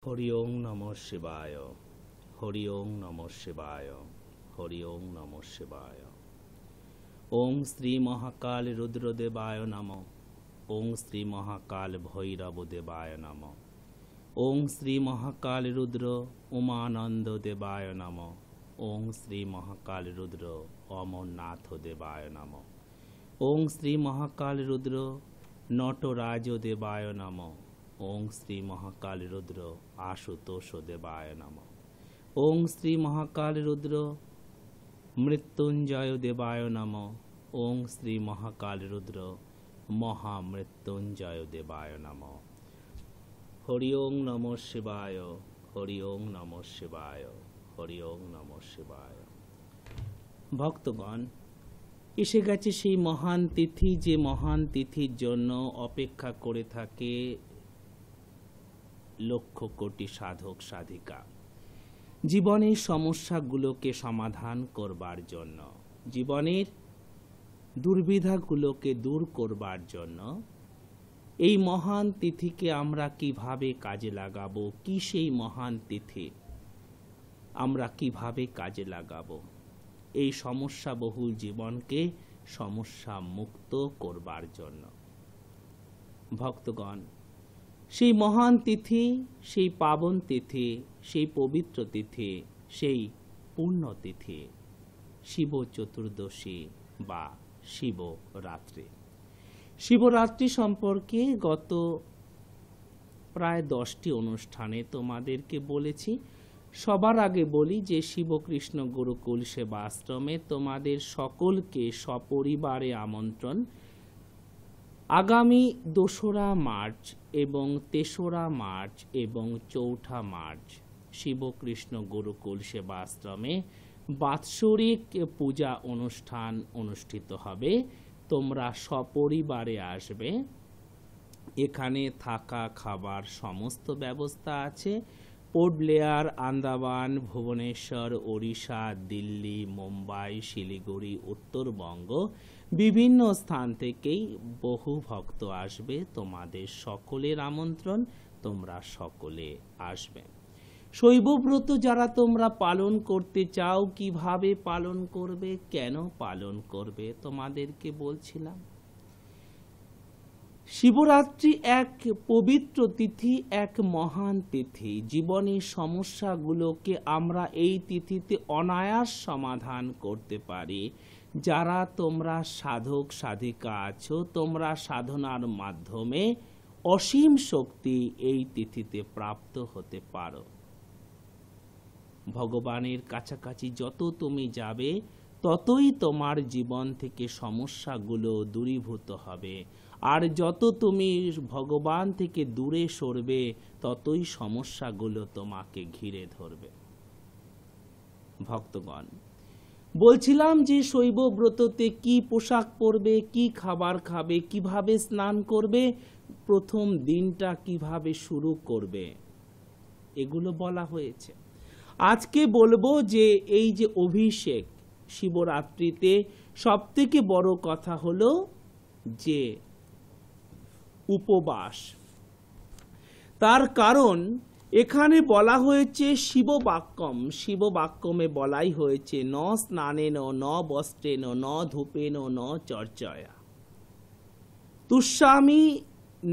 হরি ওং নমঃ শিবায়। হরি ওং নমঃ শিবায়। হরি ওং নমঃ শিবায়। ওং শ্রী মহাকাল রুদ্রদেবায় নমঃ। ওং শ্রী মহাকাল ভৈরব দেবায় নমঃ। ওং শ্রী মহাকাল রুদ্র উমানন্দ দেবায় নমঃ। ওং শ্রী মহাকাল রুদ্র অমরনাথ দেবায় নমঃ। ওং শ্রী মহাকাল রুদ্র নটরাজ দেবায় নমঃ। ওং শ্রী মহাকাল রুদ্র আশুতোষ দেবায় নমঃ। ওং শ্রী মহাকাল রুদ্র মৃত্যুঞ্জয় দেবায় নমঃ। ওং শ্রী মহাকাল রুদ্র মহামৃত্যুঞ্জয় দেবায় নমঃ। হরি ওং নমঃ শিবায়। হরি ওং নমঃ শিবায়। হরি ওং নমঃ শিবায়। ভক্তগণ, এসে গেছে সেই মহান তিথি, যে মহান তিথির জন্য অপেক্ষা করে থাকে লক্ষ কোটি সাধক সাধিকা। জীবনের সমস্যাগুলোকে সমাধান করবার জন্য, জীবনের দুর্বিধাগুলোকে দূর করবার জন্য এই মহান তিথিকে আমরা কিভাবে কাজে লাগাবো, কি সেই মহান তিথি আমরা কিভাবে কাজে লাগাবো এই সমস্যাবহুল জীবনকে সমস্যা মুক্ত করবার জন্য। ভক্তগণ, সেই মহান তিথি, সেই পাবন তিথি, সেই পবিত্র তিথি, সেই পুণ্যতিথি শিব চতুর্দশী বা শিবরাত্রি। শিবরাত্রি সম্পর্কে গত প্রায় 10টি অনুষ্ঠানে তোমাদেরকে বলেছি। সবার আগে বলি যে শিবকৃষ্ণ গুরুকুল সেবা আশ্রমে তোমাদের সকলকে সপরিবারে আমন্ত্রণ। আগামী 2রা মার্চ এবং 3রা মার্চ এবং 4ঠা মার্চ শিবকৃষ্ণ গুরুকুল সেবা আশ্রমে বাৎসরিক পূজা অনুষ্ঠান অনুষ্ঠিত হবে। তোমরা সপরিবারে আসবে। এখানে থাকা খাবার সমস্ত ব্যবস্থা আছে। পোর্ট ব্লেয়ার, আন্দামান, ভুবনেশ্বর, ওড়িশা, দিল্লি, মুম্বাই, শিলিগুড়ি, উত্তরবঙ্গ বিভিন্ন স্থান থেকেই বহু ভক্ত আসবে। তোমাদের সকলের আমন্ত্রণ, তোমরা সকলে আসবে। শৈবব্রত যারা তোমরা পালন করতে চাও, কিভাবে পালন করবে, কেন পালন করবে, তোমাদেরকে বলছিলাম। শিবরাত্রি এক পবিত্র তিথি, এক মহান তিথি। জীবনের সমস্যাগুলোকে আমরা এই তিথিতে অনায়াস সমাধান করতে পারি। যারা তোমরা সাধক সাধিকা আছো, তোমরা সাধনার মাধ্যমে অসীম শক্তি এই তিথিতে প্রাপ্ত হতে পারো। ভগবানের কাছাকাছি যত তুমি যাবে, ততই তোমার জীবন থেকে সমস্যাগুলো দূরীভূত হবে। আর যত তুমি ভগবান থেকে দূরে সরবে, ততই সমস্যাগুলো তোমাকে ঘিরে ধরবে। ভক্তগণ, বলছিলাম যে শৈব ব্রততে কি পোশাক পরবে, কি খাবার খাবে, কিভাবে স্নান করবে, প্রথম দিনটা কিভাবে শুরু করবে, এগুলো বলা হয়েছে। আজকে বলবো যে এই যে অভিষেক শিবরাত্রিতে সবথেকে বড় কথা হলো যে উপবাস। তার কারণ এখানে বলা হয়েছে শিববাক্যম। শিববাক্যমে বলাই হয়েছে ন স্নানেন ন বস্ত্রেন ন ধূপেন ন চর্চয়া তুষ্যামি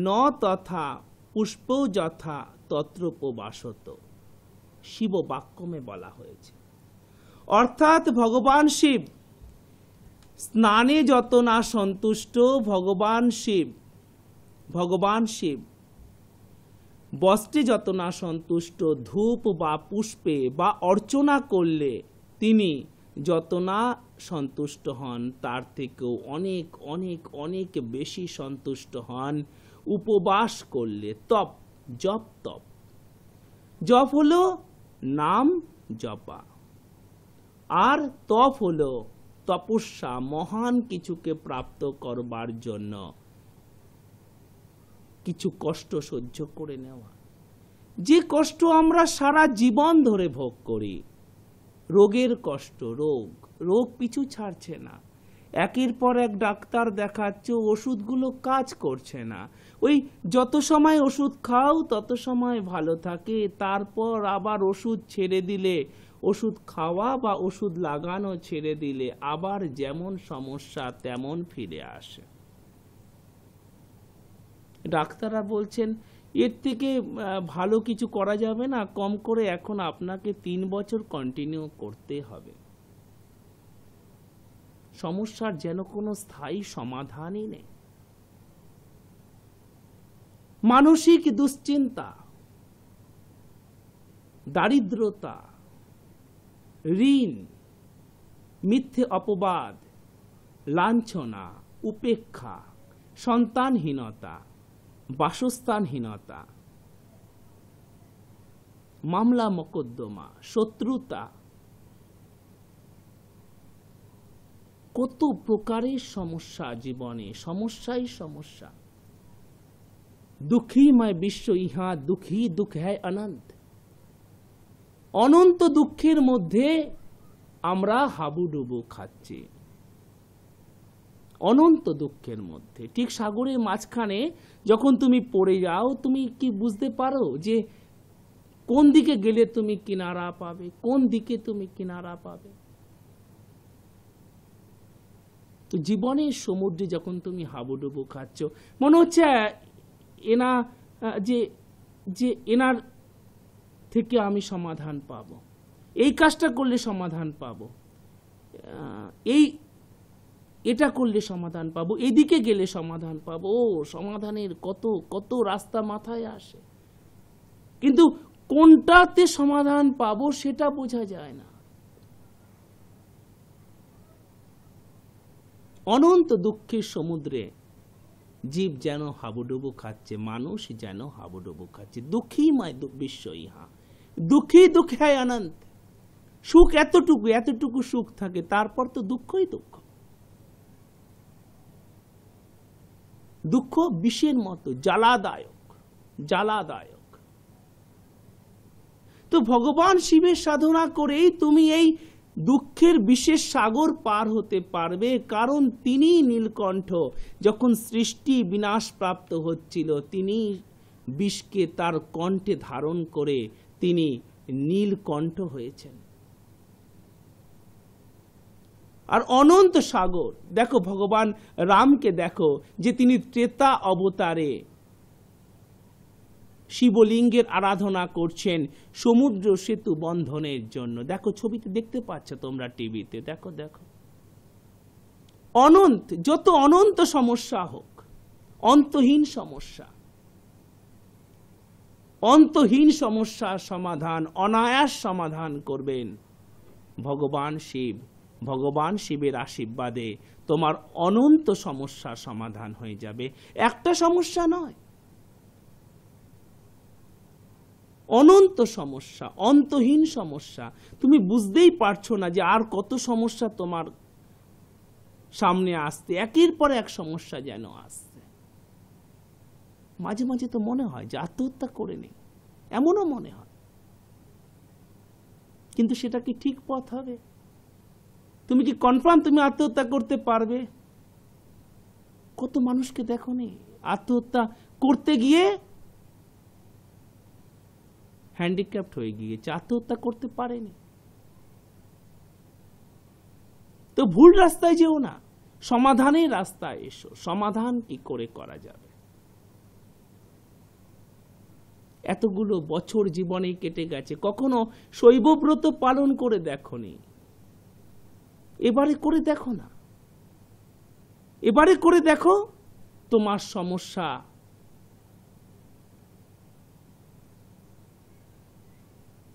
ন তথা পুষ্প যথা তত্রোপবাসত। শিববাক্যমে বলা হয়েছে, অর্থাৎ ভগবান শিব স্নানে যত না সন্তুষ্ট, ভগবান শিব বস্ত্রে যত না সন্তুষ্ট, ধূপ বা পুষ্পে বা অর্চনা করলে তিনি যত না সন্তুষ্ট হন, তার থেকেও অনেক অনেক অনেক বেশি সন্তুষ্ট হন উপবাস করলে। জপ হলো নাম জপা, আর তপ হলো তপস্যা, মহান কিছুকে প্রাপ্ত করবার জন্য কিছু কষ্ট সহ্য করে নেওয়া। যে কষ্ট আমরা সারা জীবন ধরে ভোগ করি, রোগের কষ্ট, রোগ পিছু ছাড়ছে না। একের পর এক ডাক্তার দেখাচ্ছ, ওষুধগুলো কাজ করছে না। ওই যত সময় ওষুধ খাও তত সময় ভালো থাকে, তারপর আবার ওষুধ ছেড়ে দিলে, ওষুধ খাওয়া বা ওষুধ লাগানো ছেড়ে দিলে আবার যেমন সমস্যা তেমন ফিরে আসে। ডাক্তাররা বলছেন এর থেকে ভালো কিছু করা যাবে না, কম করে এখন আপনাকে 3 বছর কন্টিনিউ করতে হবে। সমস্যার যেন কোনো স্থায়ী সমাধানই নেই। মানসিক দুশ্চিন্তা, দারিদ্রতা, ঋণ, মিথ্যে অপবাদ, লাঞ্ছনা, উপেক্ষা, সন্তানহীনতা, বাসস্থানহীনতা, মামলা মোকদ্দমা, শত্রুতা, কত প্রকারের সমস্যা জীবনে, সমস্যাই সমস্যা। দুঃখীময় বিশ্ব ইহা, দুঃখী দুঃখ হ্যায় অনন্ত। অনন্ত দুঃখের মধ্যে আমরা হাবুডুবু খাচ্ছি, অনন্ত দুঃখের মধ্যে। ঠিক সাগরের মাঝখানে যখন তুমি পড়ে যাও, তুমি কি বুঝতে পারো যে কোন দিকে গেলে তুমি কিনারা পাবে, কোন দিকে তুমি কিনারা পাবে? তো জীবনের সমুদ্রে যখন তুমি হাবুডুবু খাচ্ছ, মনে হচ্ছে এনা যে এনার থেকে আমি সমাধান পাবো, এই কাজটা করলে সমাধান পাবো, এটা করলে সমাধান পাবো, এদিকে গেলে সমাধান পাবো। ও সমাধানের কত কত রাস্তা মাথায় আসে, কিন্তু কোনটাতে সমাধান পাবো সেটা বোঝা যায় না। অনন্ত দুঃখের সমুদ্রে জীব যেন হাবুডুবু খাচ্ছে, মানুষ যেন হাবুডুবু খাচ্ছে। দুঃখীময় বিশ্ব ইহা, দুঃখী দুঃখ হ্যায় অনন্ত। সুখ এতটুকু এতটুকু সুখ থাকে, তারপর তো দুঃখই দুঃখ। দুঃখ বিষের মতো জ্বালাদায়ক, জ্বালাদায়ক। তো ভগবান শিবের সাধনা করেই তুমি এই দুঃখের বিশেষ সাগর পার হতে পারবে, কারণ তিনি নীলকণ্ঠ। যখন সৃষ্টি বিনাশ প্রাপ্ত হচ্ছিল, তিনি বিষকে তার কণ্ঠে ধারণ করে তিনি নীলকণ্ঠ হয়েছেন। আর অনন্ত সাগর দেখো, ভগবান রামকে দেখো যে তিনি ত্রেতা অবতারে শিবলিঙ্গের আরাধনা করছেন সমুদ্র সেতু বন্ধনের জন্য। দেখো ছবিতে দেখতে পাচ্ছ তোমরা, টিভিতে দেখো দেখো। অনন্ত, যত অনন্ত সমস্যা হোক, অন্তহীন সমস্যা, অন্তহীন সমস্যার সমাধান অনায়াস সমাধান করবেন ভগবান শিব। ভগবান শিবের আশীর্বাদে তোমার অনন্ত সমস্যার সমাধান হয়ে যাবে। একটা সমস্যা নয়, অনন্ত সমস্যা, অন্তহীন সমস্যা। তুমি বুঝতেই পারছো না যে আর কত সমস্যা তোমার সামনে আসতে, একের পর এক সমস্যা যেন আসছে। মাঝে মাঝে তো মনে হয় যে আত্মহত্যা করে নেই, এমনও মনে হয়। কিন্তু সেটা কি ঠিক পথ হবে? তুমি কি কনফার্ম তুমি আত্মহত্যা করতে পারবে? কত মানুষকে দেখো নি আত্মহত্যা করতে গিয়ে হ্যান্ডিক্যাপ্ট হয়ে গিয়েছে, আত্মহত্যা করতে পারেনি। তো ভুল রাস্তায় যেও না, সমাধানের রাস্তায় এসো। সমাধান কি করে করা যাবে? এতগুলো বছর জীবনে কেটে গেছে, কখনো শৈবব্রত পালন করে দেখোনি, এবারে করে দেখো না। এবারে করে দেখো তোমার সমস্যা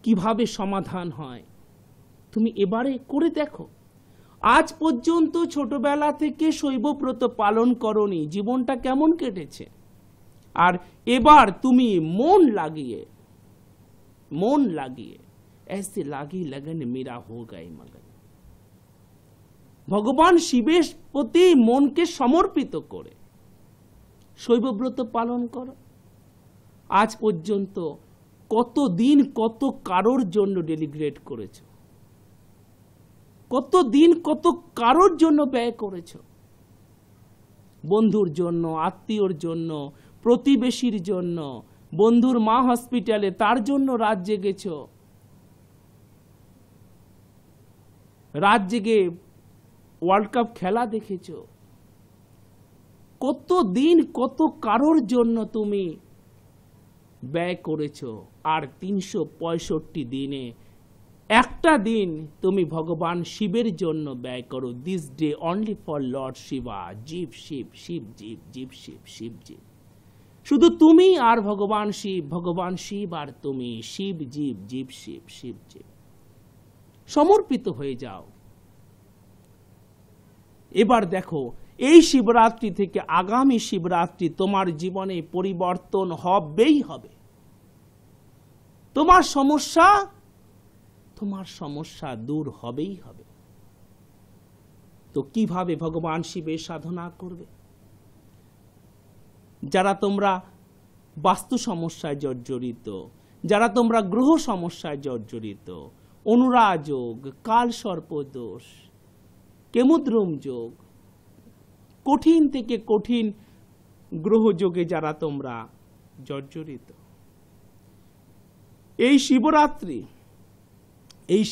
কিভাবে সমাধান হয়, তুমি এবারে করে দেখো। আজ পর্যন্ত ছোটবেলা থেকে শৈবব্রত পালন করনি, জীবনটা কেমন কেটেছে? আর এবার তুমি মন লাগিয়ে ऐसे लागी लगन मेरा हो गए मगन। ভগবান শিবের প্রতি মনকে সমর্পিত করে শৈবব্রত পালন করো। আজ পর্যন্ত কত দিন কত কারোর জন্য ডেলিগ্রেট করেছো, কত দিন কত কারোর জন্য ব্যয় করেছো, বন্ধুর জন্য, আত্মীয়র জন্য, প্রতিবেশীর জন্য। বন্ধুর মা হসপিটালে, তার জন্য রাত জেগেছ, রাত জেগে ওয়ার্ল্ড কাপ খেলা দেখেছ। কত দিন কত কারোর জন্য তুমি ব্যয় করেছ। আর 365 দিনে একটা দিন তুমি ভগবান শিবের জন্য ব্যয় করো। This day only for lord Shiva. জীব শিব, শিব জীব, জীব শিব, শিব জীব। শুধু তুমি আর ভগবান শিব, ভগবান শিব আর তুমি, শিব জীব, জীব শিব, শিব জীব। সমর্পিত হয়ে যাও। এবার দেখো, এই শিবরাত্রি থেকে আগামী শিবরাত্রি তোমার জীবনে পরিবর্তন হবেই হবে। তোমার সমস্যা দূর হবেই হবে। তো কিভাবে ভগবান শিবের সাধনা করবে? যারা তোমরা বাস্তু সমস্যায় জর্জরিত, যারা তোমরা গ্রহ সমস্যায় জর্জরিত, অনুরাযোগ, কাল সর্পদোষ, কেমুদ্রম যোগ, কঠিন থেকে কঠিন গ্রহযোগে যারা তোমরা জর্জরিত, এই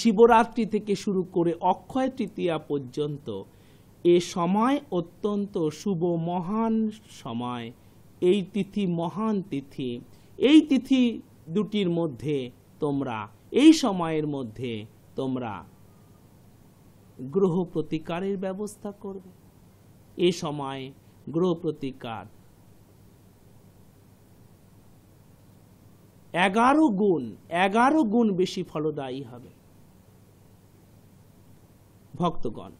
শিবরাত্রি থেকে শুরু করে অক্ষয় তৃতীয়া পর্যন্ত এ সময় অত্যন্ত শুভ মহান সময়। এই তিথি মহান তিথি। এই তিথি দুটির মধ্যে তোমরা, এই সময়ের মধ্যে তোমরা গ্রহ প্রতিকারের ব্যবস্থা করবে। এ সময় গ্রহ প্রতিকার 11 গুণ বেশি ফলদায়ী হবে। ভক্তগণ,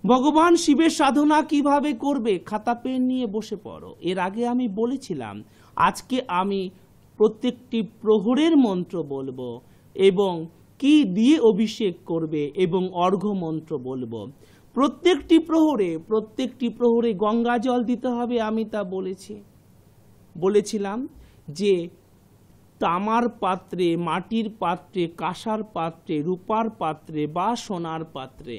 ভগবান শিবের সাধনা কিভাবে করবে? খাতা পেন নিয়ে বসে পড়ো। এর আগে আমি বলেছিলাম, আজকে আমি প্রত্যেকটি প্রহরের মন্ত্র বলবো এবং কি দিয়ে অভিষেক করবে এবং অর্ঘ্য মন্ত্র বলবো। প্রত্যেকটি প্রহরে গঙ্গা জল দিতে হবে। আমি তা বলেছিলাম যে তামার পাত্রে, মাটির পাত্রে, কাঁসার পাত্রে, রূপার পাত্রে বা সোনার পাত্রে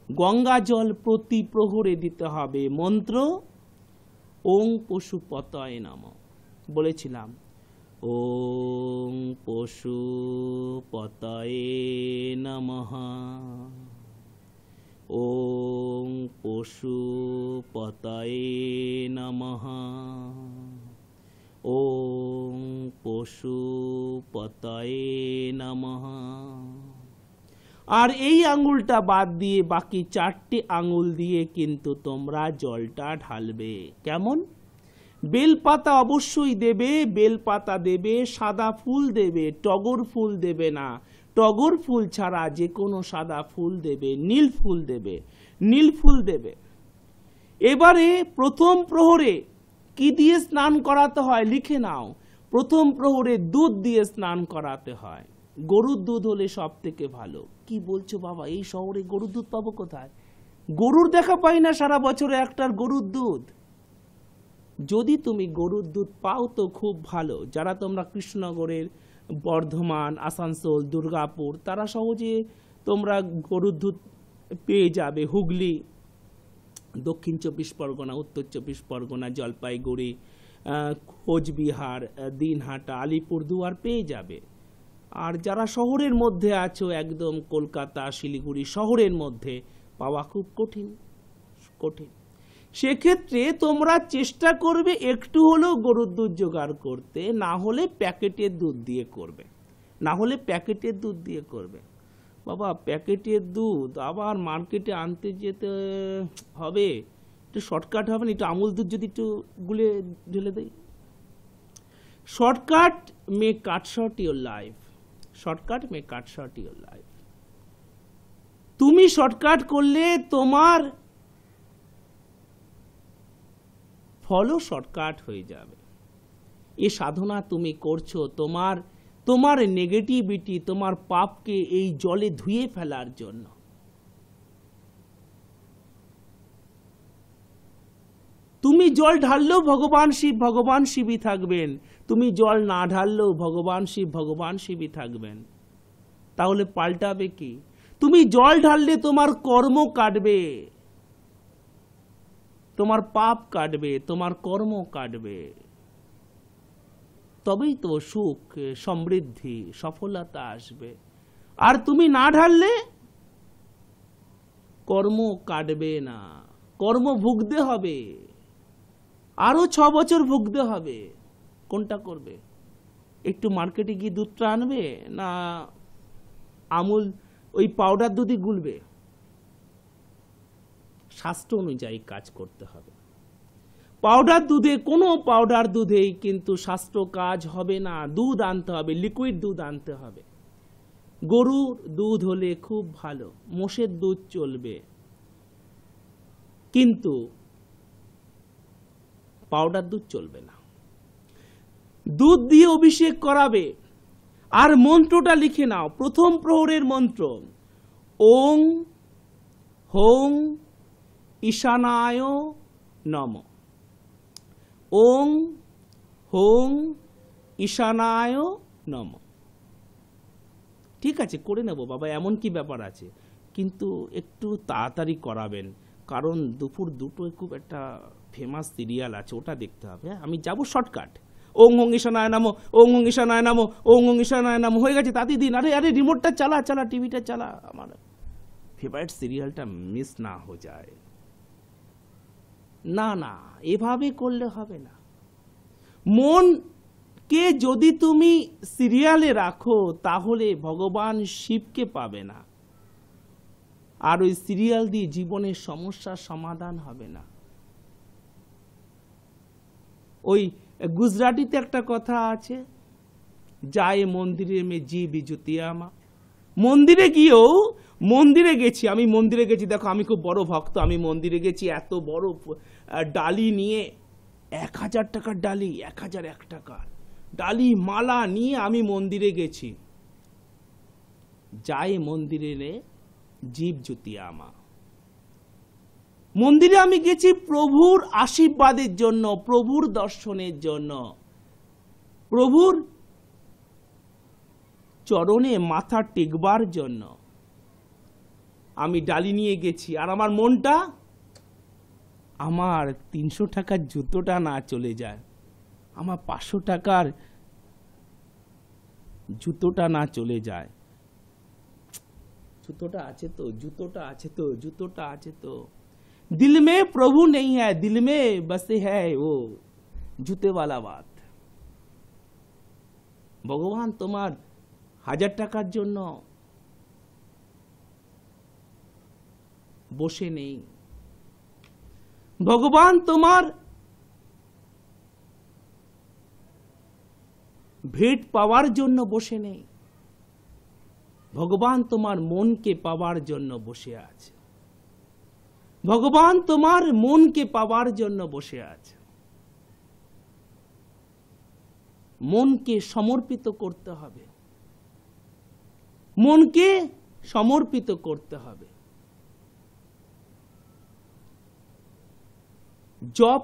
গঙ্গা জল প্রতি প্রহরে দিতে হবে। মন্ত্র ওং পশুপতয়ে নমঃ বলেছিলাম। ওং পশুপতয়ে নমঃ, ওং পশুপতয়ে নমঃ, ওং পশুপতয়ে নমঃ। আর এই আঙ্গুলটা বাদ দিয়ে বাকি 4টি আঙ্গুল দিয়ে কিন্তু তোমরা জলটা ঢালবে। কেমন? বেলপাতা অবশ্যই দেবে, বেলপাতা দেবে, সাদা ফুল দেবে, টগর ফুল দেবে না। টগর ফুল ছাড়া যে কোনো সাদা ফুল দেবে, নীল ফুল দেবে। এবারে প্রথম প্রহরে কি দিয়ে স্নান করাতে হয় লিখে নাও। প্রথম প্রহরে দুধ দিয়ে স্নান করাতে হয়। গরুর দুধ হলে সব থেকে ভালো। কি বলছো বাবা, এই শহরে গরুর দুধ পাবো কোথায়? গরুর দেখা পাই না সারা বছরে একটার গরুর দুধ। যদি তুমি গরুর দুধ পাও তো খুব ভালো। যারা তোমরা কৃষ্ণনগরের, বর্ধমান, আসানসোল, দুর্গাপুর, তারা সহজে তোমরা গরুর দুধ পেয়ে যাবে। হুগলি, দক্ষিণ 24 পরগনা, উত্তর 24 পরগনা, জলপাইগুড়ি, কোচবিহার, দিনহাটা, আলিপুরদুয়ার পেয়ে যাবে। আর যারা শহরের মধ্যে আছো, একদম কলকাতা, শিলিগুড়ি শহরের মধ্যে পাওয়া খুব কঠিন। সেক্ষেত্রে তোমরা চেষ্টা করবে একটু হলেও গরুর দুধ জোগাড় করতে, না হলে প্যাকেটের দুধ দিয়ে করবে। বাবা, প্যাকেটের দুধ আবার মার্কেটে আনতে যেতে হবে, একটু শর্টকাট হবে না? একটু আমুল দুধ যদি একটু গুলে ঢেলে দেই। Shortcut May cut short your life. তুমি শর্টকাট করলে তোমার ফলও শর্টকাট হয়ে যাবে। এ সাধনা তুমি করছো তোমার নেগেটিভিটি, তোমার পাপকে এই জলে ধুয়ে ফেলার জন্য। তুমি জল ঢাললেও ভগবান শিবই থাকবেন। তুমি জল না ঢাললেও ভগবান শিবই থাকবেন। তাহলে পাল্টাবে কি? তুমি জল ঢাললে তোমার কর্ম কাটবে, তোমার পাপ কাটবে, তোমার কর্ম কাটবে, তবেই তো সুখ, সমৃদ্ধি, সফলতা আসবে। আর তুমি না ঢাললে কর্ম কাটবে না, কর্ম ভুগতে হবে, আরো 6 বছর ভুগতে হবে। কোনটা করবে? একটু মার্কেটে গিয়ে দুধটা আনবে, না আমুল ওই পাউডার দুধই গুলবে? শাস্ত্র অনুযায়ী কাজ করতে হবে। পাউডার দুধে, কোনো পাউডার দুধেই কিন্তু শাস্ত্র কাজ হবে না। দুধ আনতে হবে, লিকুইড দুধ আনতে হবে। গরুর দুধ হলে খুব ভালো, মোষের দুধ চলবে, কিন্তু পাউডার দুধ চলবে না। দুধ দিয়ে অভিষেক করাবে। আর মন্ত্রটা লিখে নাও, প্রথম প্রহরের মন্ত্র, ওং হোং ঈশানায় নমঃ। ওং হোং ঈশানায় নমঃ। ঠিক আছে, করে নেব বাবা, এমন কি ব্যাপার আছে, কিন্তু একটু তাড়াতাড়ি করাবেন, কারণ দুপুর 2টোয় খুব একটা ফেমাস সিরিয়াল আছে, ওটা দেখতে হবে। আমি যাব শর্টকাট, ওং ওং ঈশানায় নমঃ, ওং ওং ঈশানায় নমঃ, ওং ওং ঈশানায় নমঃ, হয়ে গেছে। তাতে দিন, আরে আরে রিমোটটা চালা, চালা টিভিটা চালা, আমার ফেভারিট সিরিয়ালটা মিস না হয়ে যায়। না না, এভাবে করলে হবে না। মনকে যদি তুমি সিরিয়ালে রাখো, তাহলে ভগবান শিবকে পাবে না, আর ওই সিরিয়াল দিয়ে জীবনের সমস্যার সমাধান হবে না। ওই গুজরাটিতে একটা কথা আছে, যায় মন্দিরে মে জীব জুতিয়ামা। মন্দিরে গিয়েও, মন্দিরে গেছি, আমি মন্দিরে গেছি, দেখো আমি খুব বড় ভক্ত, আমি মন্দিরে গেছি এত বড় ডালি নিয়ে, 1000 টাকার ডালি, 1001 টাকার ডালি মালা নিয়ে আমি মন্দিরে গেছি। যায় মন্দিরে রে জীব জুতিয়ামা। মন্দিরে আমি গেছি প্রভুর আশীর্বাদের জন্য, প্রভুর দর্শনের জন্য, প্রভুর চরণে মাথা টেকবার জন্য আমি ডালি নিয়ে গেছি। আর আমার মনটা, আমার 300 টাকার জুতোটা না চলে যায়, আমার 500 টাকার জুতোটা না চলে যায়। জুতোটা আছে তো, জুতোটা আছে তো, জুতোটা আছে তো। दिल में प्रभु नहीं है, दिल में बसे है वो जूते वाला बात। ভগবান তোমার 1000 টাকার জন্য বসে নেই, ভগবান তোমার ভেট পাওয়ার জন্য বসে নেই, ভগবান তোমার মনকে পাওয়ার জন্য বসে আছে, ভগবান তোমার মনকে পাওয়ার জন্য বসে আছে। মনকে সমর্পিত করতে হবে, মনকে সমর্পিত করতে হবে। জপ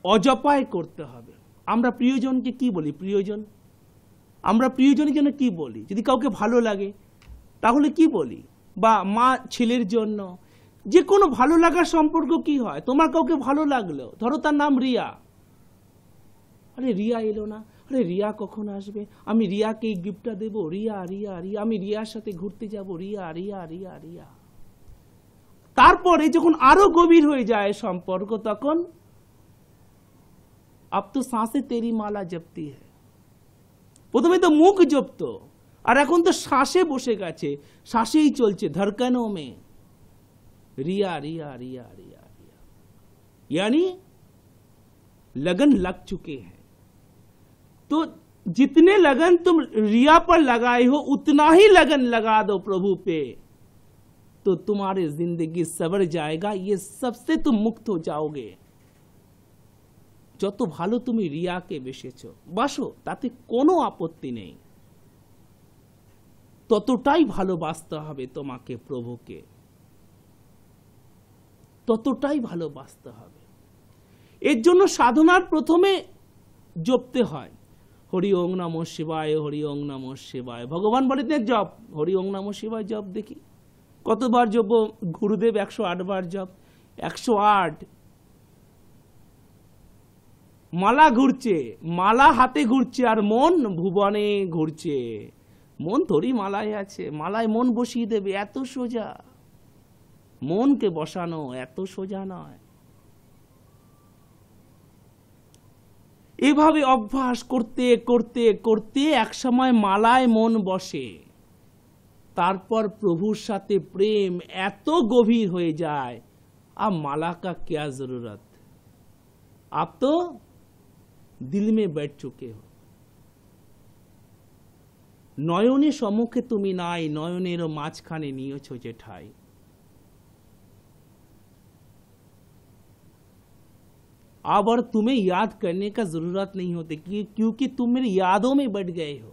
অজপায় করতে হবে। আমরা প্রিয়জনকে কি বলি? প্রিয়জন, আমরা প্রিয়জনের জন্য কি বলি? যদি কাউকে ভালো লাগে তাহলে কি বলি? বা মা ছেলের জন্য, যে কোনো ভালো লাগার সম্পর্ক কি হয়? তোমার কাউকে ভালো লাগলো, ধরো তার নাম রিয়া, আরে রিয়া এলো না, আরে রিয়া কখন আসবে, আমি রিয়াকে এই গিফটটা দেবো, রিয়া রিয়া রিয়া, আমি রিয়ার সাথে ঘুরতে যাব, রিয়া রিয়া রিয়া রিয়া। তারপরে যখন আরো গভীর হয়ে যায় সম্পর্ক, তখন আব তো শ্বাসে তেরি মালা জপতি হ্যায়। প্রথমে তো মুখ জপতো, আর এখন তো শ্বাসে বসে গেছে, শ্বাসেই চলছে, ধড়কনো মে रिया रिया रिया रिया रिया, यानी लगन लग चुके हैं। तो जितने लगन तुम रिया पर लगाए हो, उतना ही लगन लगा दो प्रभु पे, तो तुम्हारी जिंदगी सवर जाएगा, ये सबसे तुम मुक्त हो जाओगे। যত ভালো তুমি রিয়াকে বেসেছো, বাসো, তাতে কোনো আপত্তি নেই, ততটাই ভালোবাসতে হবে তোমাকে প্রভুকে, ততটাই ভালোবাসতে হবে। এর জন্য সাধনার প্রথমে জপতে হয়, হরি ওং নমঃ শিবায়, হরি ওং নমঃ শিবায়। ভগবান বলেন জপ, হরি ওং নমঃ শিবায় জপ দেখি কতবার জপ। গুরুদেব 108 বার জপ। 108 মালা ঘুরছে, মালা হাতে ঘুরছে, আর মন ভুবনে ঘুরছে। মন থরি মালায় আছে, মালায় মন বসিয়ে দেবে, এত সোজা। মনকে বসানো এত সোজা নয়। এভাবে অভ্যাস করতে করতে করতে একসময় মালায় মন বসে। তারপর প্রভুর সাথে প্রেম এত গভীর হয়ে যায়, अब माला का क्या जरूरत, आप तो दिल में बैठ चुके हो। নয়নের সম্মুখে তুমি নাই, নয়নেরও মাঝখানে নিয়েছো যে ঠাই। अब और तुम्हें याद करने का जरूरत नहीं होती, क्योंकि तुम मेरी यादों में बैठ गए हो।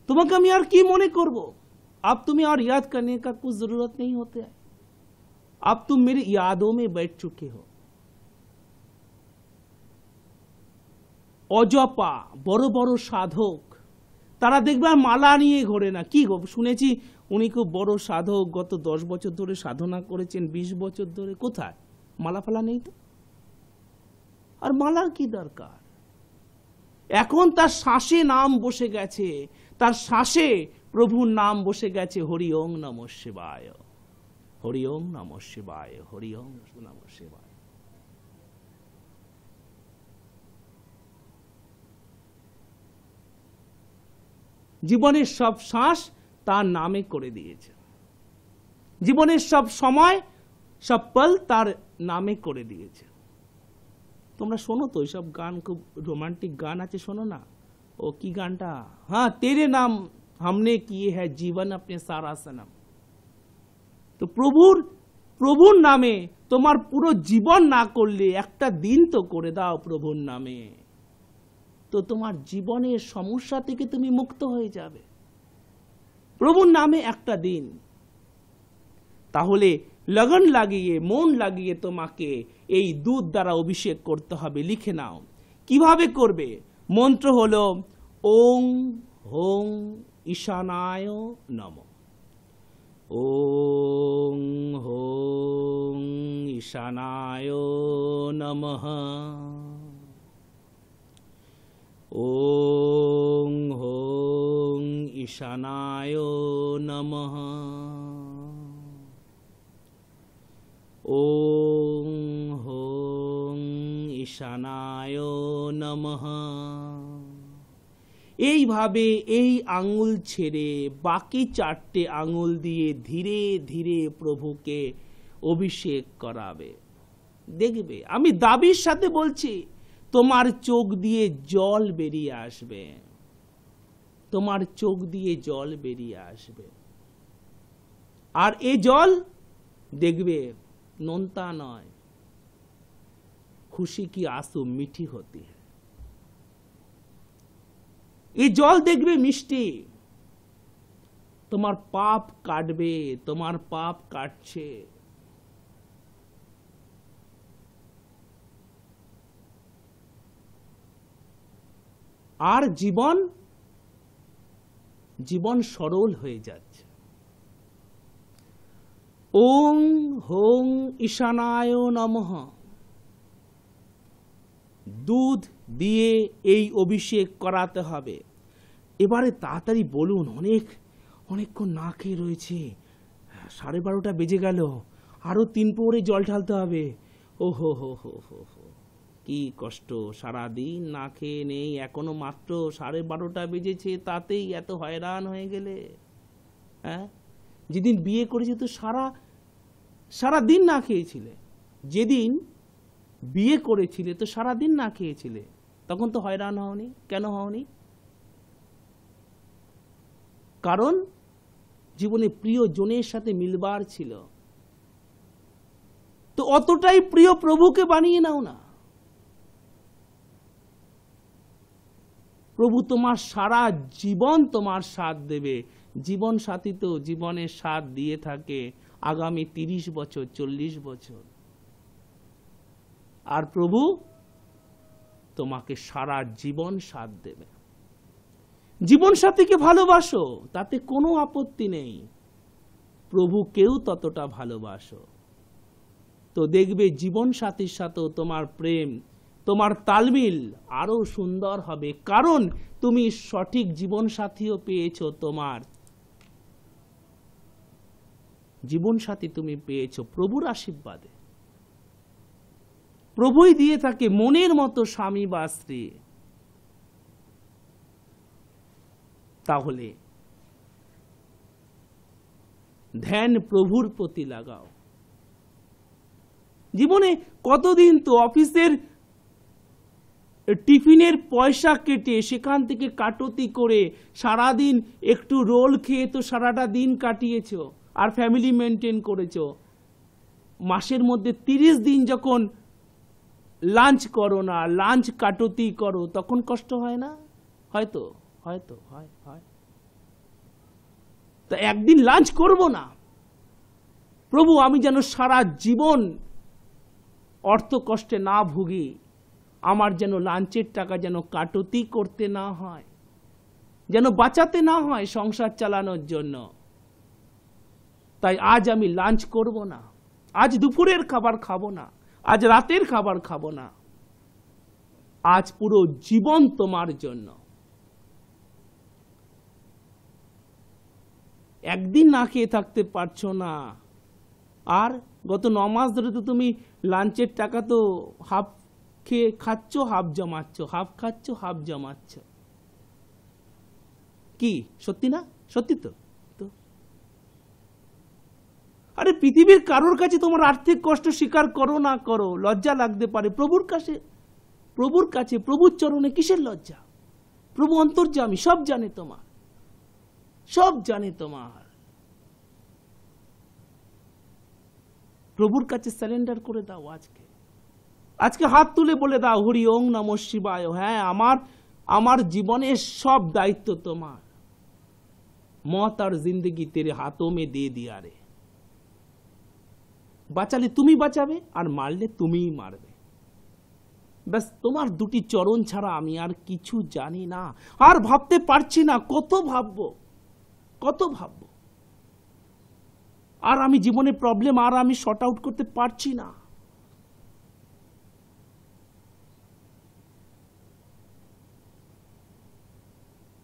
তোমাকে আমি আর কি মনে করব, अब तुम्हें और याद करने का कुछ जरूरत नहीं होता है, अब तुम मेरी यादों में बैठ चुके हो। অজপা বড় বড় সাধক, তারা দেখবে আর মালা নিয়ে ঘোরে না। কি শুনেছি উনি খুব বড় সাধক, গত 10 বছর ধরে সাধনা করেছেন, 20 বছর ধরে। কোথায় মালা ফালা নেই তো, আর মালার কি দরকার? এখন তার শ্বাসে নাম বসে গেছে, তার শ্বাসে প্রভুর নাম বসে গেছে। হরি ওং নমঃ শিবায়, হরি ওং নমঃ শিবায়, হরি ওং নমঃ শিবায়। জীবনের সব শ্বাস তার নামে করে দিয়েছে, জীবনের সব সময় সব পল তার নামে করে দিয়েছে। তোমরা শোনো তো এইসব গান, খুব রোমান্টিক গান আছে, শোনো না। ও কি গানটা, হ্যাঁ, তেরে নাম हमने किए है जीवन अपने सारा सनम। তো প্রভুর নামে তোমার পুরো জীবন না করলে একটা দিন তো করে দাও প্রভুর নামে, তো তোমার জীবনের সমস্যা থেকে তুমি মুক্ত হয়ে যাবে। প্রভুর নামে একটা দিন। তাহলে লগন লাগিয়ে, মন লাগিয়ে তোমাকে এই দুধ দ্বারা অভিষেক করতে হবে। লিখে নাও কিভাবে করবে। মন্ত্র হলো ওং হোং ঈশানায় নমঃ, ওং হোং ঈশানায় নমঃ, ওং হোং ঈশানায় নমঃ, ওং হোং ঈশানায় নমঃ। এইভাবে এই আঙ্গুল ছেড়ে বাকি 4টে আঙ্গুল দিয়ে ধীরে ধীরে প্রভুকে অভিষেক করাবে। দেখবে, আমি দাবির সাথে বলছি, তোমার চোখ দিয়ে জল বেরিয়ে আসবে, তোমার চোখ দিয়ে জল বেরিয়ে আসবে। আর এই জল দেখবে নোনতা নয়, খুশি কি आंसू मीठी होती है। এই জল দেখবে মিষ্টি, তোমার পাপ কাটবে, তোমার পাপ কাটছে। আর জীবন সরল হয়ে যাচ্ছে। ওং হোং ঈশানায় নমঃ। দুধ দিয়ে এই অভিষেক করাতে হবে। এবারে তাড়াতাড়ি বলুন, অনেকক্ষণ না খেয়ে রয়েছে, 12:30 বেজে গেল, আরো 3 প্রহরে জল ঢালতে হবে। ও হো হো হো হো হো, কি কষ্ট, সারাদিন না খেয়ে নেই, এখনো মাত্র 12:30 বেজেছে, তাতেই এত হয়রান হয়ে গেলে। হ্যাঁ, যেদিন বিয়ে করেছে তো সারাদিন না খেয়েছিলে, যেদিন বিয়ে করেছিলে তো সারাদিন না খেয়েছিলে, তখন তো হয়রান হওনি। কেন হওনি? কারণ জীবনে প্রিয় জনের সাথে মিলবার ছিল। তো অতটাই প্রিয় প্রভুকে বানিয়ে নাও না। প্রভু তোমার সারা জীবন তোমার সাথ দেবে। জীবন সাথী তো জীবনের সাথ দিয়ে থাকে আগামী 30 বছর, 40 বছর। আর প্রভু তোমাকে সারা জীবন সাথ দেবে। জীবন সাথীকে ভালোবাসো, তাতে কোনো আপত্তি নেই, প্রভুকেও ততটা ভালোবাসো, তো দেখবে জীবন সাথীর সাথেও তোমার প্রেম, তোমার তালমিল আরো সুন্দর হবে, কারণ তুমি সঠিক জীবন সাথীও পেয়েছো। তোমার জীবন সাথী তুমি পেয়েছো প্রভুর আশীর্বাদে। প্রভুই দিয়ে থাকে মনের মতো স্বামী বা স্ত্রী। তাহলে ধ্যান প্রভুর প্রতি লাগাও। জীবনে কতদিন তো অফিসের টিফিনের পয়সা কেটে সেখান থেকে কাটতি করে সারাদিন একটু রোল খেয়ে তো সারাটা দিন কাটিয়েছো, আর ফ্যামিলি মেনটেন করেছো। মাসের মধ্যে 30 দিন যখন লাঞ্চ করো না, লাঞ্চ কাটতি করো, তখন কষ্ট হয় না? হয়তো হয়তো হয় হয়। তা একদিন লাঞ্চ করব না, প্রভু আমি যেন সারা জীবন অর্থ কষ্টে না ভুগি, আমার যেন লাঞ্চের টাকা যেন কাটতি করতে না হয়, যেন বাঁচাতে না হয় সংসার চালানোর জন্য। তাই আজ আমি লাঞ্চ করব না, আজ দুপুরের খাবার খাবো না, আজ রাতের খাবার খাবো না, আজ পুরো জীবন তোমার জন্য। একদিন না খেয়ে থাকতে পারছো না, আর গত 9 মাস ধরে তো তুমি লাঞ্চের টাকা তো হাফ খেয়ে খাচ্ছ, হাফ জমাচ্ছ, হাফ খাচ্ছ, হাফ জমাচ্ছ। কি সত্যি না? সত্যি তো। আরে পৃথিবীর কারোর কাছে তোমার আর্থিক কষ্ট স্বীকার করো না করো, লজ্জা লাগতে পারে, প্রভুর কাছে, প্রভুর চরণে কিসের লজ্জা? প্রভু অন্তর্যামী, সব জানে তোমার, সব জানে তোমার। প্রভুর কাছে সারেন্ডার করে দাও আজকে। আজকে হাত তুলে বলে দাও হরি ওং নমঃ শিবায়। হ্যাঁ, আমার জীবনের সব দায়িত্ব তোমার। মত আর জিন্দগি তেরে হাতों में दे दिया रे। বাঁচালে তুমি বাঁচাবে, আর মারলে তুমিই মারবে। ব্যাস, তোমার দুটি চরণ ছাড়া আমি আর কিছু জানি না, আর ভাবতে পারছি না। কত ভাববো, কত ভাববো, আর আমি জীবনে প্রবলেম আর আমি শর্ট আউট করতে পারছি না।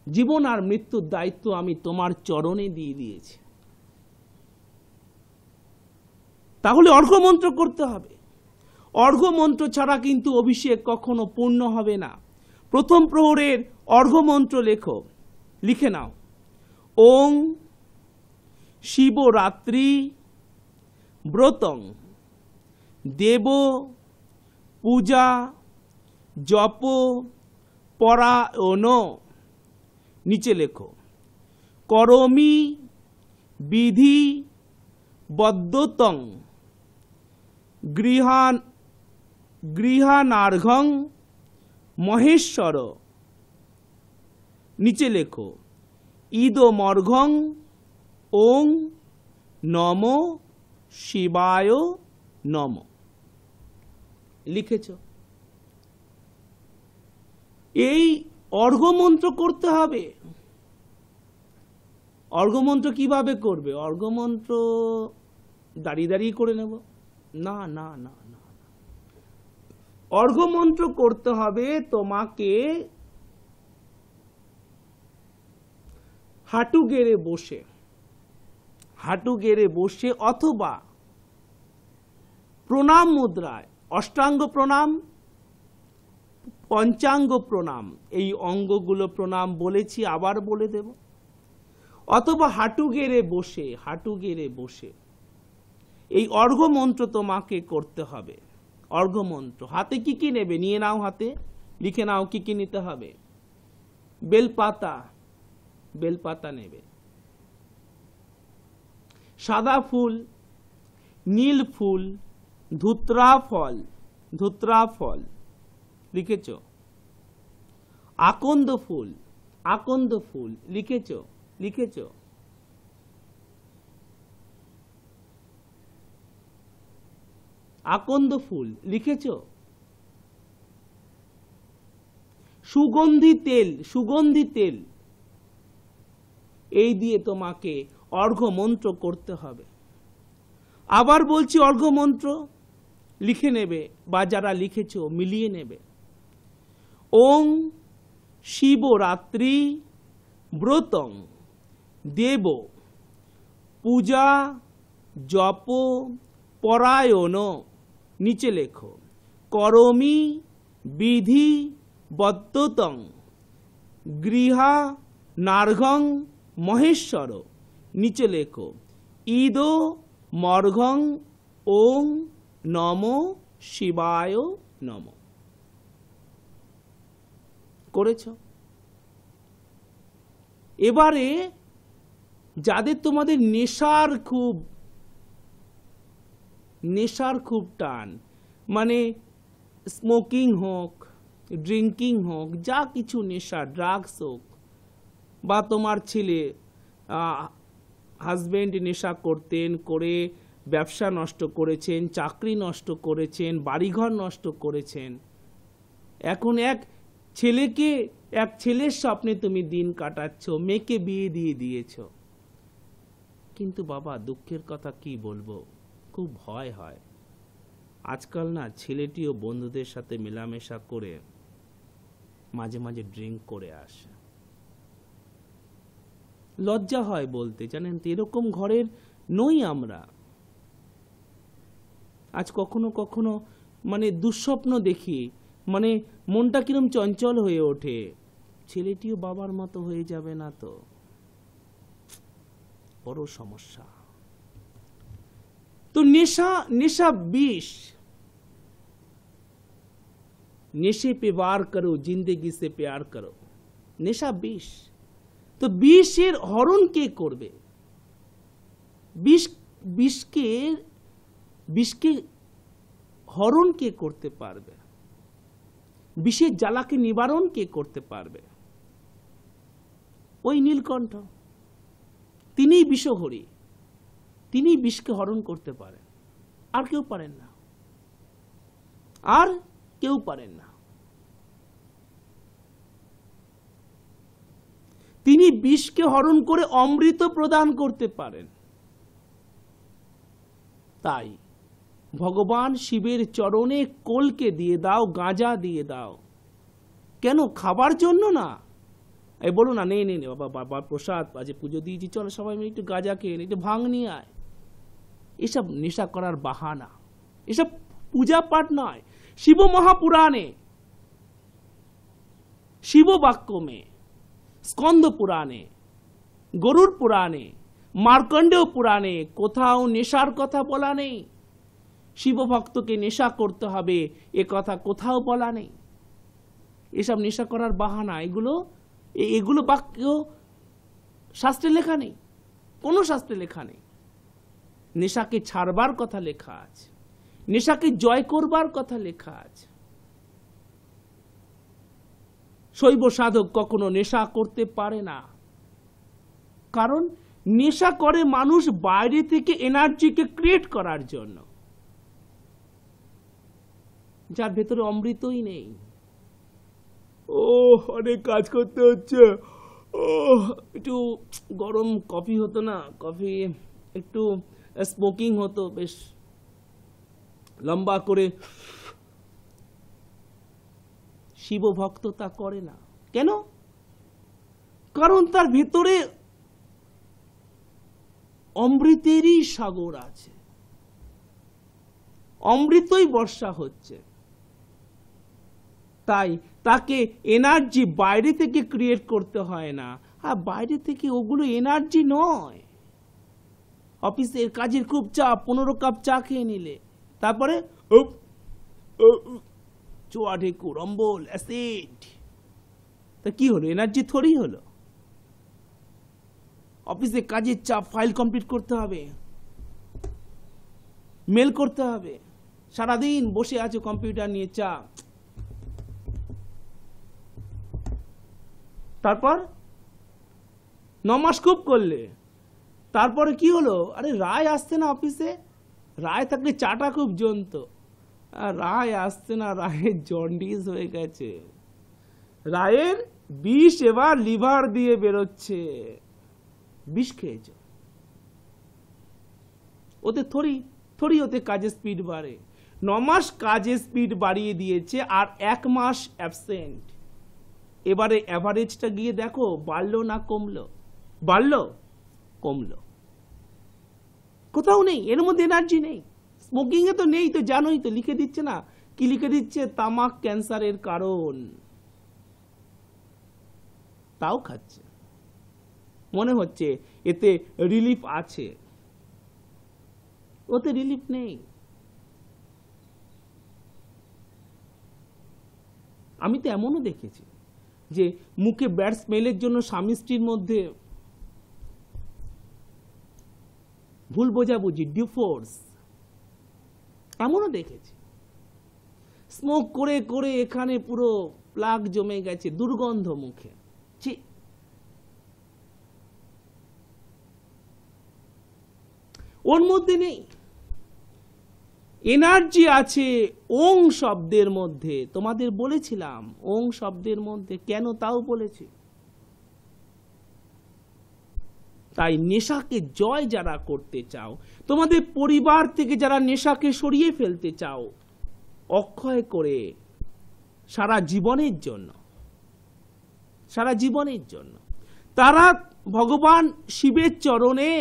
জীবন আর মৃত্যুর দায়িত্ব আমি তোমার চরণে দিয়ে দিয়েছি। তাহলে অর্ঘ্য মন্ত্র করতে হবে। অর্ঘ্য মন্ত্র ছাড়া কিন্তু অভিষেক কখনো পূর্ণ হবে না। প্রথম প্রহরের অর্ঘ্য মন্ত্র লেখো, লিখে নাও। ওং শিবরাত্রি ব্রতং দেব পূজা জপ পরায়ণ। নিচে লেখো করমি বিধি বদ্ধতং গৃহানার্ঘং মহেশ্বর। নিচে লেখো ইদমর্ঘং ওং নমো শিবায় নমঃ। লিখেছ? এই অর্ঘ্য মন্ত্র করতে হবে। অর্ঘ্য মন্ত্র কিভাবে করবে? অর্ঘ্য মন্ত্র দাঁড়িয়ে দাঁড়িয়ে করে নেব? না না না না, অর্ঘ্য মন্ত্র করতে হবে তোমাকে হাঁটু গেড়ে বসে, হাঁটু গেড়ে বসে, অথবা প্রণাম মুদ্রায়, অষ্টাঙ্গ প্রণাম, পঞ্চাঙ্গ প্রণাম, এই অঙ্গগুলো প্রণাম বলেছি, আবার বলে দেব। অথবা হাঁটু গেড়ে বসে, হাঁটু গেড়ে বসে এই অর্ঘ্য মন্ত্র তোমাকে করতে হবে। অর্ঘ্য মন্ত্র হাতে কি কি নেবে? নিয়ে নাও, হাতে লিখে নাও কি কি নিতে হবে। বেলপাতা, বেলপাতা নেবে, সাদা ফুল, নীল ফুল, ধুত্রা ফল, ধুত্রা ফল লিখেছ। আকন্দ ফুল, আকন্দ ফুল লিখেছ, লিখেছ। আকন্দ ফুল লিখেছ। সুগন্ধি তেল এই দিয়ে তোমাকে অর্ঘ্য মন্ত্র করতে হবে। আবার বলছি, অর্ঘ্য মন্ত্র লিখে নেবে বা যারা লিখেছো মিলিয়ে নেবে। ওং শিবরাত্রি ব্রতং দেব পূজা জপ পরায়ণ, নিচে লেখো করমি বিধি বদ্ধতং গৃহা নার্ঘং মহেশ্বর, নিচে লেখো ইদো মর্ঘং ওং নমো শিবায় নম। করেছ? এবারে যাদের তোমাদের নেশার খুব টান, মানে স্মোকিং হোক, ড্রিঙ্কিং হোক, যা কিছু নেশা, ড্রাগস হোক, বা তোমার ছেলে হাজবেন্ড নেশা করতেন, করে ব্যবসা নষ্ট করেছেন, চাকরি নষ্ট করেছেন, বাড়িঘর নষ্ট করেছেন, এখন এক ছেলের স্বপ্নে তুমি দিন কাটাচ্ছ, মেয়েকে বিয়ে দিয়ে দিয়েছ। কিন্তু বাবা দুঃখের কথা কি বলবো, খুব ভয় হয়। আজকাল না ছেলেটিও বন্ধুদের সাথে মেলামেশা করে মাঝে মাঝে ড্রিঙ্ক করে আসে। লজ্জা হয় বলতে, জানেন তো, এরকম ঘরের নই আমরা। আজ কখনো কখনো মানে দুঃস্বপ্ন দেখি, মানে মনটা কিরম চঞ্চল হয়ে ওঠে, ছেলেটিও বাবার মতো হয়ে যাবে না তো, বড় সমস্যা। তো নেশা বিষ, নেশে पे वार करो जिंदगी से प्यार करो, নেশা বিষ। তো বিষের হরণ কে করবে? বিষকে হরণ কে করতে পারবে? বিষের জ্বালাকে নিবারণ কে করতে পারবে? ওই নীলকণ্ঠ, তিনিই বিষহরী, তিনি বিষকে হরণ করতে পারেন, আর কেউ পারেন না, আর কেউ পারেন না। তিনি বিষকে হরণ করে অমৃত প্রদান করতে পারেন। তাই ভগবান শিবের চরণে কোলকে দিয়ে দাও, গাঁজা দিয়ে দাও। কেন? খাবার জন্য না। এই বলো না, নেই বাবা প্রসাদ আজ পুজো দিয়েছি, চলো সবাই মিলে একটু গাঁজা খেয়ে একটু ভাং নিয়ে আয়। এসব নেশা করার বাহানা, এসব পূজা পাঠ নয়। শিব মহাপুরাণে, শিব বাক্য মে, স্কন্দ পুরাণে, গরুর পুরাণে, মার্কণ্ডেয় পুরাণে কোথাও নেশার কথা বলা নেই। শিব ভক্তকে নেশা করতে হবে এ কথা কোথাও বলা নেই। এসব নেশা করার বাহানা, এগুলো বাক্য শাস্ত্রে লেখা নেই, কোনো শাস্ত্রে লেখা নেই। নেশাকে ছাড়বার কথা লেখা আছে, নেশাকে জয় করবার কথা লেখা আছে। শৈব সাধক কখনো নেশা করতে পারে না, কারণ নেশা করে মানুষ বাইরে থেকে এনার্জিকে ক্রিয়েট করার জন্য, যার ভেতরে অমৃতই নেই। অনেক কাজ করতে হচ্ছে, একটু গরম কফি হতো না, কফি একটু স্মোকিং হতো বেশ লম্বা করে। শিব ভক্ত তা করে না কেন? কারণ তার ভিতরে অমৃতেরই সাগর আছে, অমৃতই বর্ষা হচ্ছে। তাই তাকে এনার্জি বাইরে থেকে ক্রিয়েট করতে হয় না। আর বাইরে থেকে ওগুলো এনার্জি নয়। অফিসের কাজের খুব চাপ, 15 কাপ চা খেয়ে নিলে, তারপরে চোয়া ঢেকুর, অম্বল, অ্যাসিড, তা কি হলো? এনার্জি থোড়ি হলো। অফিসে কাজের চাপ, ফাইল কমপ্লিট করতে হবে, মেল করতে হবে, সারাদিন বসে আছো কম্পিউটার নিয়ে, চাপ। তারপর 9 মাস খুব করলে, তারপরে কি হলো? আরে রায় আসছে না অফিসে, রায় থাকলে চাটা খুব জমতো, আর রায় আসছে না, রায়ের জন্ডিস হয়ে গেছে, রায়ের বিষ এবার লিভার দিয়ে বেরোচ্ছে। বিষ খেয়েছ, ওতে থরি ওতে কাজের স্পিড বাড়ে। 9 মাস কাজের স্পিড বাড়িয়ে দিয়েছে, আর 1 মাস অ্যাবসেন্ট। এবারে অ্যাভারেজটা গিয়ে দেখো, বাড়লো না কমলো? বাড়লো, কমলো? কোথাও নেই, এর মধ্যে এনার্জি নেই। স্মোকিং এ তো নেই, তো জানোই তো, লিখে দিচ্ছে না, কি লিখে দিচ্ছে? তামাক ক্যান্সারের কারণ। তাও খাচ্ছে, মনে হচ্ছে এতে রিলিফ আছে, ওতে রিলিফ নেই। আমি তো এমনও দেখেছি যে মুখে ব্যাড স্মেলের জন্য স্বামী স্ত্রীর মধ্যে ভুল বোঝাবুঝি, ডিভোর্স, এমনও দেখেছি। স্মোক করে করে এখানে পুরো প্লাগ জমে গেছে, দুর্গন্ধ মুখে। ওর মধ্যে নেই এনার্জি, আছে ওং শব্দের মধ্যে। তোমাদের বলেছিলাম ওং শব্দের মধ্যে, কেন তাও বলেছি। তাই নেশাকে জয় যারা করতে চাও, তোমাদের পরিবার থেকে যারা নেশাকে সরিয়ে ফেলতে চাও, অক্ষয় করে সারা জীবনের জন্য, সারা জীবনের জন্য, তারা ভগবান শিবের চরণে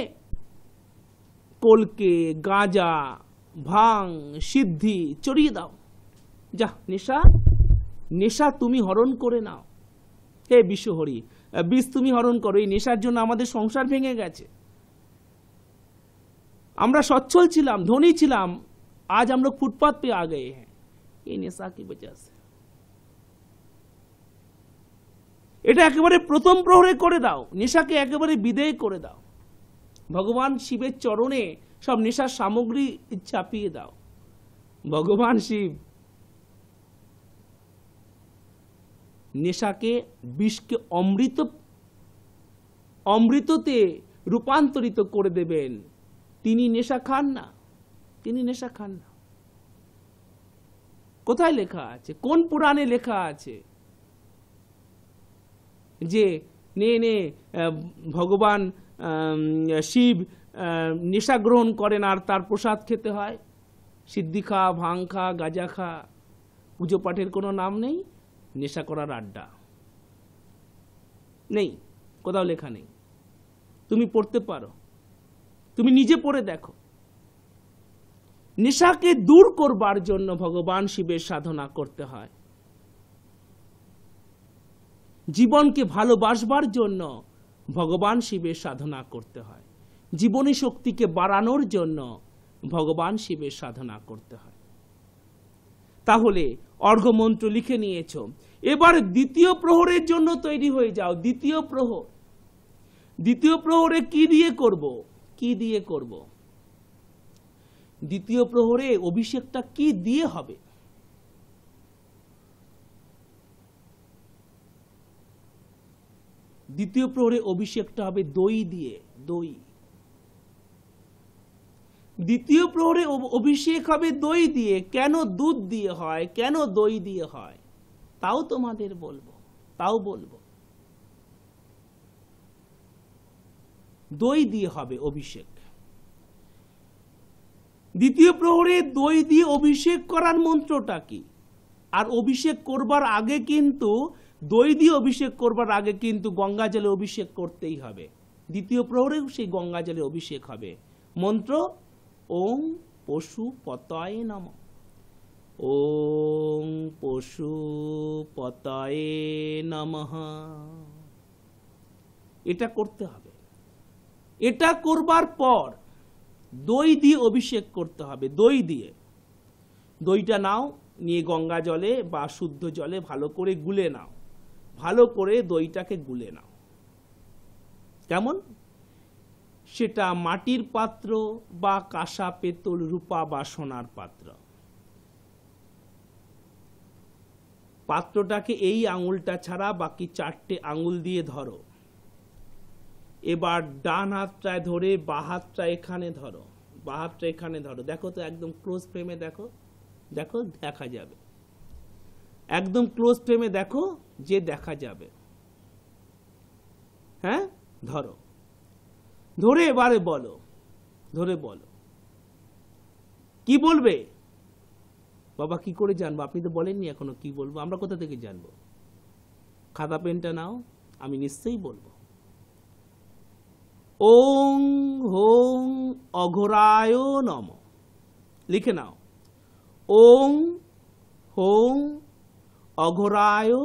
কলকে, গাঁজা, ভাং, সিদ্ধি চড়িয়ে দাও। যা নেশা, নেশা তুমি হরণ করে নাও। হে বিশ্বহরি, বিষ তুমি হরণ করো। এই নেশার জন্য আমাদের সংসার ভেঙে গেছে। আমরা সচ্ছল ছিলাম, ধনী ছিলাম, আজ हम लोग फुटपाथ पे आ गए हैं, এই নেশা की वजह से। এটা একেবারে প্রথম প্রহরে করে দাও, নেশাকে একেবারে বিদেয় করে দাও। ভগবান শিবের চরণে সব নেশার সামগ্রী চাপিয়ে দাও। ভগবান শিব নেশাকে, বিষকে অমৃততে রূপান্তরিত করে দেবেন। তিনি নেশা খান না, তিনি নেশা খান না। কোথায় লেখা আছে? কোন পুরাণে লেখা আছে যে নে নে ভগবান শিব নেশা গ্রহণ করেন আর তার প্রসাদ খেতে হয়? সিদ্ধি খা, ভাং খা, গাঁজা খা, পুজো পাঠের কোনো নাম নেই, নেশা করার আড্ডা নেই, কোথাও লেখা নেই। তুমি পড়তে পারো, তুমি নিজে পড়ে দেখো। নেশাকে দূর করবার জন্য ভগবান শিবের সাধনা করতে হয়। জীবনকে ভালোবাসবার জন্য ভগবান শিবের সাধনা করতে হয়। জীবনী শক্তিকে বাড়ানোর জন্য ভগবান শিবের সাধনা করতে হয়। তাহলে অর্ঘ্যমন্ত্র লিখে নিয়েছ, এবার দ্বিতীয় প্রহরের জন্য তৈরি হয়ে যাও। দ্বিতীয় প্রহর, দ্বিতীয় প্রহরে কি দিয়ে করব? কি দিয়ে করব? দ্বিতীয় প্রহরে অভিষেকটা কি দিয়ে হবে? দ্বিতীয় প্রহরে অভিষেকটা হবে দই দিয়ে। দই, দ্বিতীয় প্রহরে অভিষেক হবে দই দিয়ে। কেন দুধ দিয়ে হয়, কেন দই দিয়ে হয়, তাও তোমাদের বলবো, তাও বলবো। দই দিয়ে হবে অভিষেক। দ্বিতীয় প্রহরে দই দিয়ে অভিষেক করার মন্ত্রটা কি? আর অভিষেক করবার আগে কিন্তু, দই দিয়ে অভিষেক করবার আগে কিন্তু গঙ্গা জলে অভিষেক করতেই হবে। দ্বিতীয় প্রহরেও সেই গঙ্গা জলে অভিষেক হবে। মন্ত্র ওং পশুপতয়ে নমঃ। ওং পশুপতয়ে নমঃ। এটা করতে হবে। এটা করবার পর দই দিয়ে অভিষেক করতে হবে। দই দিয়ে, দইটা নাও, নিয়ে গঙ্গা জলে বা শুদ্ধ জলে ভালো করে গুলে নাও। ভালো করে দইটাকে গুলে নাও। কেমন? সেটা মাটির পাত্র বা কাঁসা, পেতল, রূপা বা সোনার পাত্র। পাত্রটাকে এই আঙুলটা ছাড়া বাকি 4টে আঙুল দিয়ে ধরো। এবার ডান হাতটায় ধরে বাঁ হাতটা এখানে ধরো, বাঁ হাতটা এখানে ধরো। দেখো তো, একদম ক্লোজ ফ্রেমে দেখো, দেখো দেখা যাবে। একদম ক্লোজ ফ্রেমে দেখো, যে দেখা যাবে। হ্যাঁ, ধরো, ধরে এবারে বলো, ধরে বলো, কি বলবে? বাবা কি করে জানবো? আপনি তো বলেননি এখনো কি বলবো, আমরা কোথা থেকে জানবো? খাতা পেনটা নাও, আমি নিশ্চয়ই বলবো। ওং হোং অঘোরায় নমঃ। লিখে নাও, ওং হোং অঘোরায়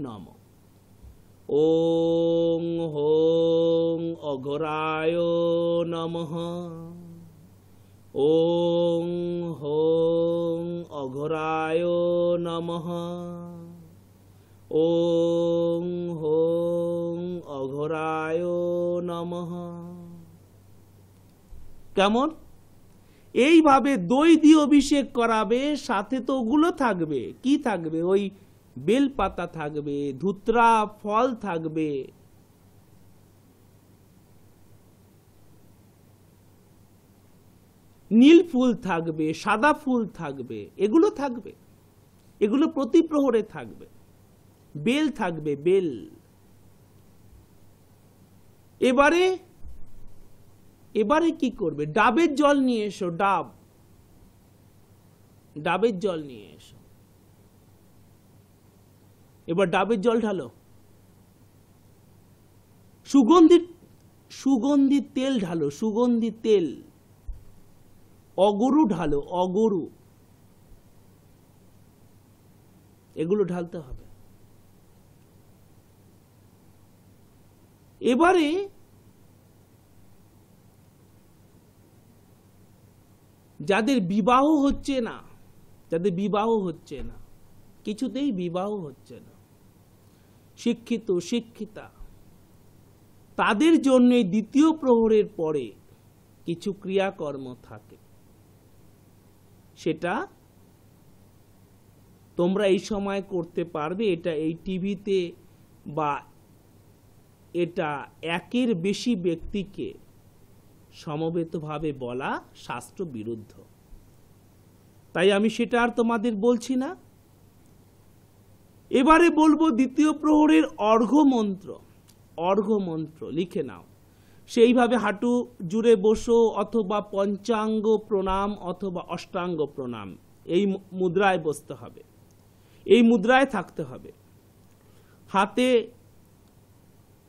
নমঃ। ওং হোং অঘোরায় নমঃ। ওং হোং অঘোরায় নমঃ। ওং হোং অঘোরায় নমঃ। কেমন? এইভাবে দই দিয়ে অভিষেক করাবে, সাথে তো ওগুলো থাকবে, কি থাকবে? ওই বেলপাতা থাকবে, ধুত্রা ফল থাকবে, নীল ফুল থাকবে, সাদা ফুল থাকবে, এগুলো থাকবে, এগুলো প্রতি প্রহরে থাকবে। বেল থাকবে, বেল। এবারে এবারে কি করবে? ডাবের জল নিয়ে এসো, ডাবের জল নিয়ে এসো। এবার ডাবের জল ঢালো। সুগন্ধি তেল ঢালো, সুগন্ধি তেল। অগরু ঢালো, অগরু। এগুলো ঢালতে হবে। এবারে যাদের বিবাহ হচ্ছে না, যাদের বিবাহ হচ্ছে না, কিছুতেই বিবাহ হচ্ছে না, শিক্ষিত শিক্ষিতা, তাদের জন্য দ্বিতীয় প্রহরের পরে কিছু ক্রিয়াকর্ম থাকে। সেটা তোমরা এই সময় করতে পারবে। এটা এই টিভিতে বা এটা একের বেশি ব্যক্তিকে সমবেতভাবে বলা শাস্ত্র বিরুদ্ধ, তাই আমি সেটা আর তোমাদের বলছি না। এবারে বলবো দ্বিতীয় প্রহরের অর্ঘ্য মন্ত্র। অর্ঘ্য মন্ত্র লিখে নাও। সেইভাবে হাঁটু জুড়ে বসো, অথবা পঞ্চাঙ্গ প্রণাম অথবা অষ্টাঙ্গ প্রণাম, এই মুদ্রায় বসতে হবে, এই মুদ্রায় থাকতে হবে। হাতে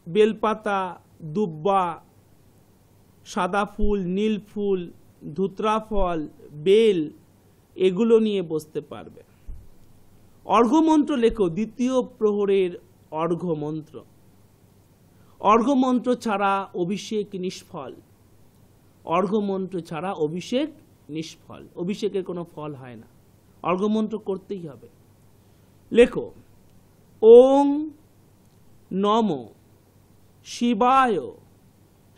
বেলপাতা, দুব্বা, সাদা ফুল, নীল ফুল, ধুত্রা ফল, বেল, এগুলো নিয়ে বসতে পারবে। অর্ঘ্য মন্ত্র লেখো, দ্বিতীয় প্রহরের অর্ঘ্য মন্ত্র। অর্ঘ্য মন্ত্র ছাড়া অভিষেক নিষ্ফল। অর্ঘ্য মন্ত্র ছাড়া অভিষেক নিষ্ফল, অভিষেকের কোনো ফল হয় না। অর্ঘ্য মন্ত্র করতেই হবে। লেখো, ওং নমো শিবায়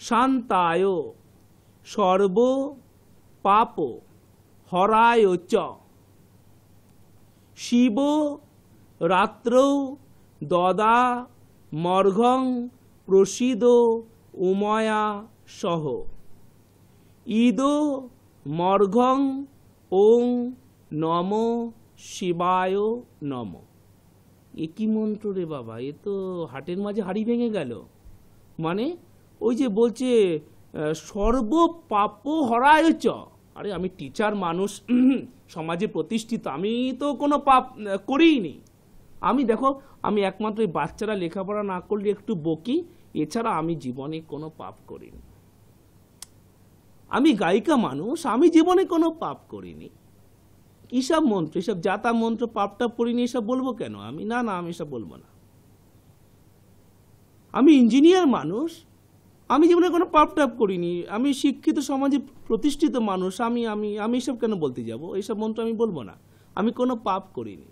শান্তায় সর্ব পাপ হরায় চ। শিব রাত্রৌ দদা মর্ঘং প্রসীদ উময়া সহ। ইদো মর্ঘং ওং নমো শিবায় নম। এ কি মন্ত্র রে বাবা? এ তো হাটের মাঝে হাড়ি ভেঙে গেল। মানে ওই যে বলছে সর্ব পাপ হরায় চ। আরে আমি টিচার মানুষ, সমাজে প্রতিষ্ঠিত, আমি তো কোনো পাপ করিনি। আমি দেখো, আমি একমাত্র এই বাচ্চারা লেখাপড়া না করলে একটু বকি, এছাড়া আমি জীবনে কোনো পাপ করিনি। আমি গায়িকা মানুষ, আমি জীবনে কোনো পাপ করিনি। কিসব মন্ত্র, এসব জাতা মন্ত্র, পাপটা পড়িনি, এসব বলবো কেন আমি? না না, আমি এসব বলবো না। আমি ইঞ্জিনিয়ার মানুষ, আমি জীবনে কোনো পাপ টাপ করিনি। আমি শিক্ষিত সমাজে প্রতিষ্ঠিত মানুষ, আমি আমি আমি এসব কেন বলতে যাব? এইসব মন্ত্র আমি বলবো না। আমি কোনো পাপ করিনি।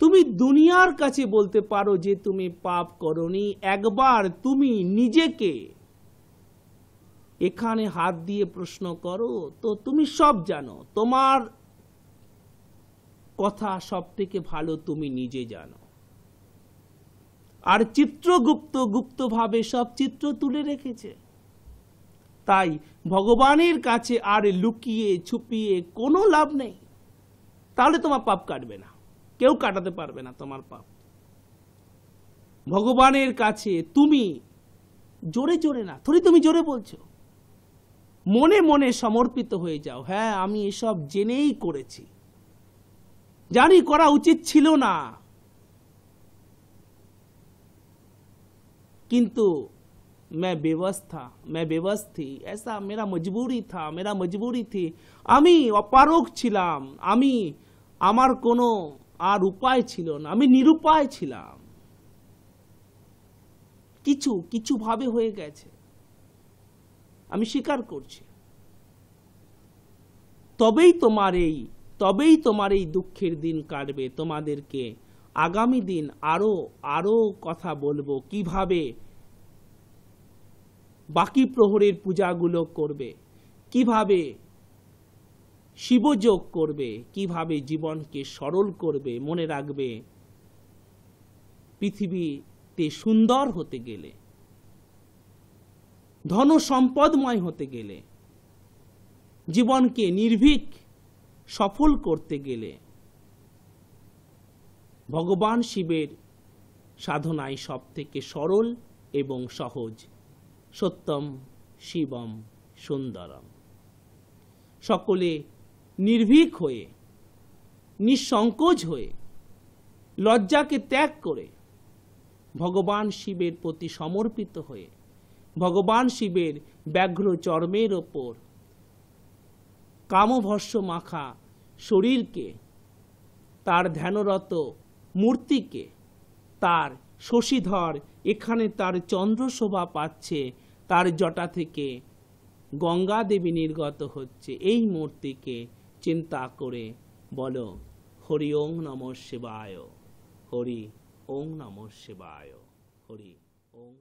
তুমি দুনিয়ার কাছে বলতে পারো যে তুমি পাপ করনি, একবার তুমি নিজেকে এখানে হাত দিয়ে প্রশ্ন করো, তো তুমি সব জানো। তোমার কথা সব থেকে ভালো তুমি নিজে জানো। আর চিত্রগুপ্ত গুপ্তভাবে সব চিত্র তুলে রেখেছে। তাই ভগবানের কাছে আর লুকিয়ে ছুপিয়ে কোনো লাভ নেই। তাহলে তোমার পাপ কাটবে না, কেউ কাটাতে পারবে না তোমার পাপ। ভগবানের কাছে তুমি জোরে জোরে না, থোড়ি তুমি জোরে বলছো, মনে মনে সমর্পিত হয়ে যাও। হ্যাঁ, আমি এসব জেনেই করেছি, জানি করা উচিত ছিল না, কিন্তু मैं व्यवस्थी, ऐसा मेरा मजबूरी थी। আমি অপারগ ছিলাম, আমার কোনো আর উপায় ছিল না, আমি নিরুপায় ছিলাম, কিছু ভাবে হয়ে গেছে, আমি স্বীকার করছি। তবেই তোমার এই দুঃখের দিন কাটবে। তোমাদেরকে আগামী দিন আরো কথা বলবো, কিভাবে বাকি প্রহরের পূজাগুলো করবে, কিভাবে শিবযোগ করবে, কিভাবে জীবনকে সরল করবে। মনে রাখবে, পৃথিবীতে সুন্দর হতে গেলে, ধন সম্পদময় হতে গেলে, জীবনকে নির্ভীক সফল করতে গেলে ভগবান শিবের সাধনাই সব থেকে সরল এবং সহজ। সত্যম শিবম সুন্দরম। সকলে নির্ভীক হয়ে, নিঃসংকোচ হয়ে, লজ্জাকে ত্যাগ করে ভগবান শিবের প্রতি সমর্পিত হয়ে, ভগবান শিবের ব্যাঘ্র চর্মের ওপর কামভস্য মাখা শরীরকে, তার ধ্যানরত মূর্তিকে, তার শশীধর, এখানে তার চন্দ্রশোভা পাচ্ছে, তার জটা থেকে গঙ্গা দেবী নির্গত হচ্ছে, এই মূর্তিকে চিন্তা করে বলো হরি ওং নমঃ শিবায়, হরি ওং নমঃ শিবায়, হরি ওং।